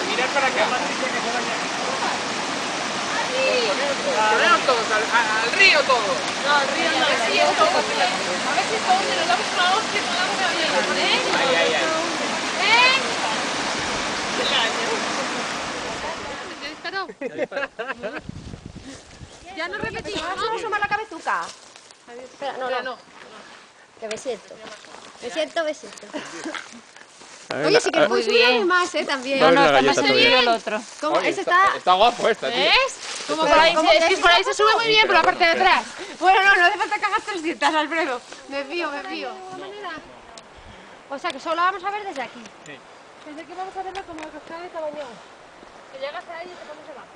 mirar para acá. Vean todos, al río todos. No, al río no. A ver si esto hunde. A ver si esto hunde, nos damos una hostia y podamos abrir. Ay. ¿Ya disparó? Ya no repetimos. Vamos a sumar la cabezuca. Espera, no. Que besito. Besito. Oye, si quieres puedes subir más, también. No, está más subido el otro. ¿Cómo? Oye, Ese está... guapo esta, tío. ¿Ves? Como por ahí, es que por ahí se sube muy bien por la parte de atrás. Bueno, no hace falta que hagas 300, Alfredo. Me fío. O sea, que solo vamos a ver desde aquí. Sí. Desde aquí vamos a verlo como la cascada de Cabañón. Que llegas ahí y te pones abajo.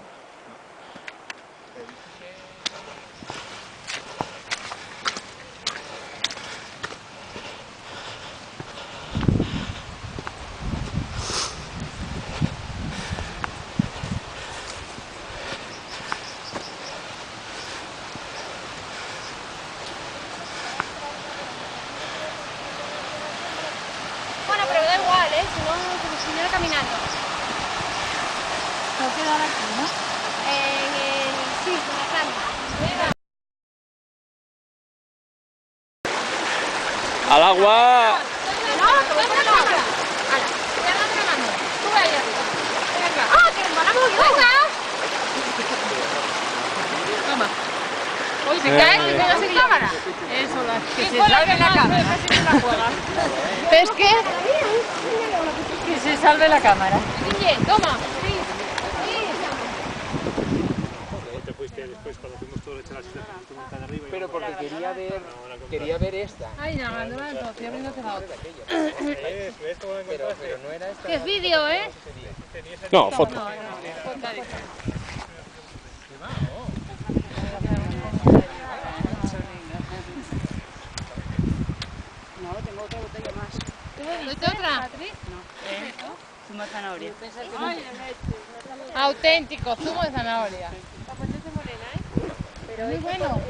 Bueno, pero da igual, si no, como si viniera caminando. Tengo que dar aquí, ¿no? Sí, con la planta. ¡Al agua! No, que voy por la cámara. Hala, ya la grabando. Sube ahí arriba. Venga. ¡Ah, que nos van a mover! ¡Venga! Toma. Oye, se cae, que quedas sin cámara. Eso, que se salve la cámara. ¿Ves qué? Que se salve la cámara. Niñe, toma. Te fuiste después cuando fuimos todos a echar la montaña arriba. Pero porque quería ver esta. Ay, no, estoy abriéndote la otra. ¿Ves cómo me encontraste? Pero no era esta. Que es vídeo, ¿eh? No, foto. ¿Dónde otra? Zumo de zanahoria. Auténtico, zumo de zanahoria. Pero muy bueno.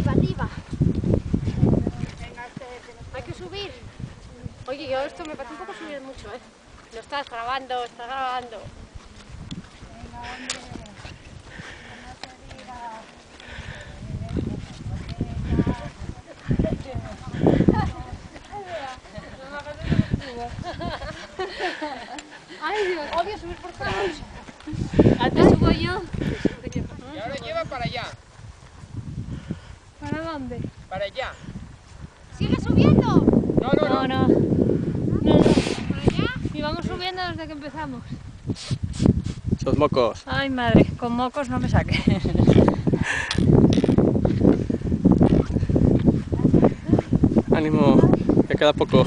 Arriba. Hay que subir. Oye, yo esto me parece un poco subir mucho, Lo estás grabando, Ay, Dios, odio subir por caos. Antes subo yo. Y ahora lleva para allá. ¿Para dónde? Para allá. ¡Sigue subiendo! No. ¿Para allá? Y vamos subiendo desde que empezamos. Esos mocos. Ay, madre, con mocos no me saques. Ánimo, que queda poco.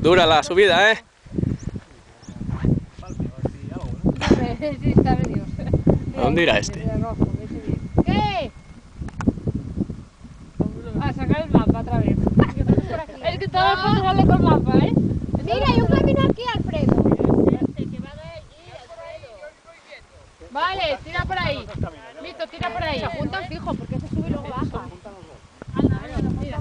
Dura la subida, ¿eh? Sí, está Dios. ¿A dónde irá este? ¿Qué? A sacar el mapa otra vez. Es que todo el mundo sale con mapa, ¿eh? Mira, hay un camino aquí, Alfredo. Vale, tira por ahí. Listo, tira por ahí. Se juntan fijo, porque se sube y luego baja. Mira.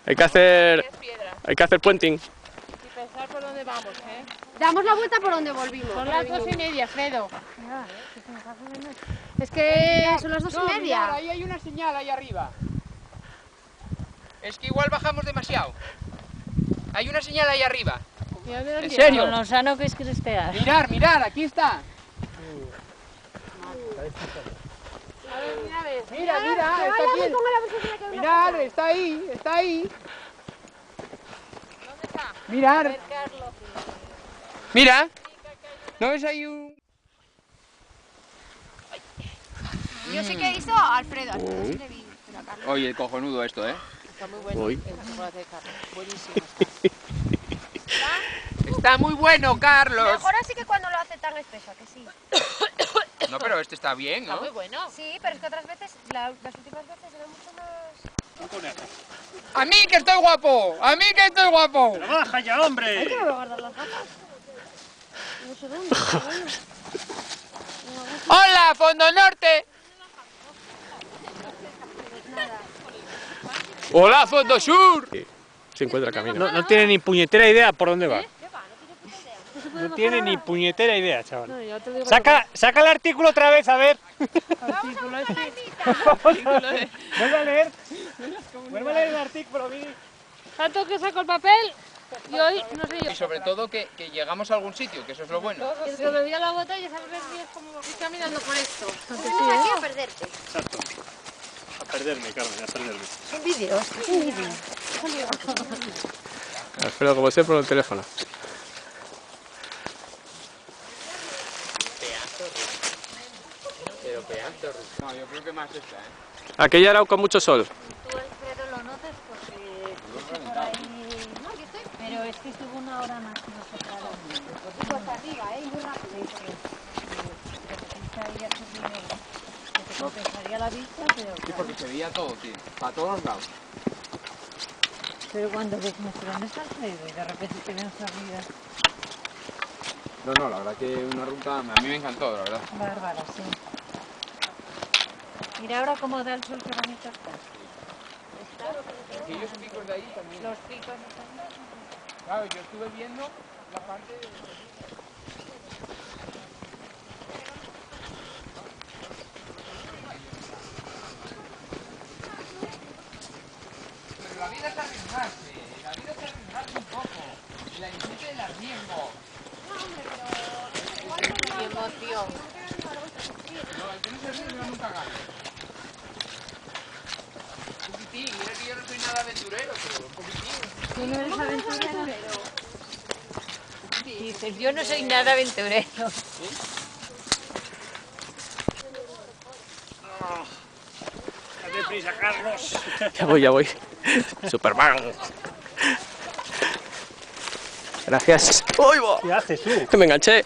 Hay que hacer puenting. Y pensar por dónde vamos, ¿eh? Damos la vuelta por donde volvimos. Son las 2:30, Fredo. Es que son las 2:30. Mirad, ahí hay una señal ahí arriba. Es que igual bajamos demasiado. Hay una señal ahí arriba. ¿En serio? Con lo sano que es cristear. Mirar, aquí está. Mira, mira, está aquí. Mirad, está ahí, está ahí. ¿Dónde está? Mirad. Carlos. Mira. ¿No ves ahí un...? Yo sé que hizo Alfredo, Alfredo sí le vi, pero a Carlos. Oye, cojonudo esto, ¿eh? Está muy bueno Uy. el chocolate de Carlos. Buenísimo. Está muy bueno, Carlos. Mejor así que cuando lo hace tan espeso, ¿a que sí? No, pero este está bien, Está ¿no? muy bueno. Sí, pero es que otras veces, las últimas veces era mucho más... ¡A mí que estoy guapo! ¡A mí que estoy guapo! ¡Pero baja ya, hombre! ¿Qué me voy a guardar las gafas? No sé dónde, pero bueno. ¡Hola, Fondo Norte! ¡Hola, Fondo Sur! Se encuentra camino. No tiene ni puñetera idea por dónde va. No tiene ni puñetera idea, chaval. No, ya te digo Saca el artículo otra vez, a ver. artículo este. Vuelve a leer. Vuelve a leer el artículo, Vini. Tanto que saco el papel y hoy no sé yo. Y sobre todo que llegamos a algún sitio, que eso es lo bueno. El que bebía la botella, ¿sabes? Es como ir caminando por esto. Vienes aquí a perderte. Exacto. A perderme, Carmen, a perderme. Un vídeo, un vídeo. Alfredo, como siempre, por el teléfono. Pero pedazo. No, yo creo que más esta, ¿eh? Aquella era con mucho sol. Tú, Alfredo, lo notas porque por ahí... No, yo estoy Pero es que estuvo una hora más que no se paró. pues arriba, muy rápido. Que te compensaría la vista, pero... Sí, porque se veía todo, tío. Para todos lados. Pero cuando ves ¿dónde está Alfredo? Y de repente te ven salida. No, la verdad que una ruta a mí me encantó, la verdad. Bárbara, sí. Mira ahora cómo da el sol, qué bonito está. Aquellos picos de ahí también. Los picos están... Claro, yo estuve viendo la parte de... Pero la vida es arriesgarse, la vida es arriesgarse un poco. La incite del arriesgo. Qué emoción. No, el que no se arriesga nunca gana. Un poquitín, mira que yo no soy nada aventurero, pero un poquitín. ¿Tú no eres aventurero? Dices, yo no soy nada aventurero. Date prisa, Carlos. Ya voy. Superman. Gracias. ¡Uy, va! ¿Qué haces tú? Que me enganché.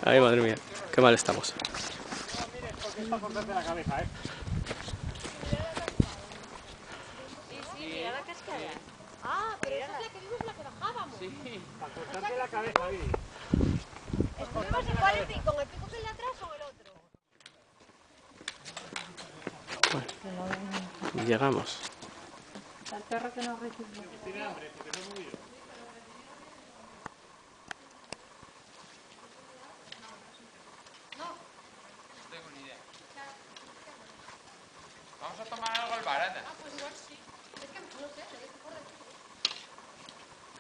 Ay, madre mía. Qué mal estamos. Porque es para cortarte la cabeza, ¿eh? Ah, pero esa es la que vimos, la que bajábamos. Para cortarte la cabeza, Vini. Escogemos igual el pico, el pico que el de atrás o el otro. Y llegamos. Al perro que no recibe. Tiene hambre, porque no he movido. No tengo ni idea. Vamos a tomar algo al barata.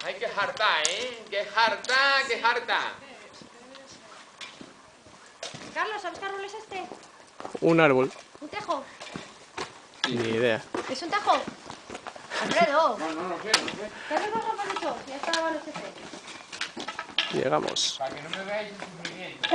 Ay, qué harta, ¿eh? Qué harta, qué harta. Carlos, ¿sabes qué árbol es este? Un árbol. ¿Un tejo? Ni idea. ¿Es un tejo? Alfredo, No sé. ¿qué haces los gafas de sol? Ya estaba anochecer. Llegamos. Para que no me veáis sufrimiento.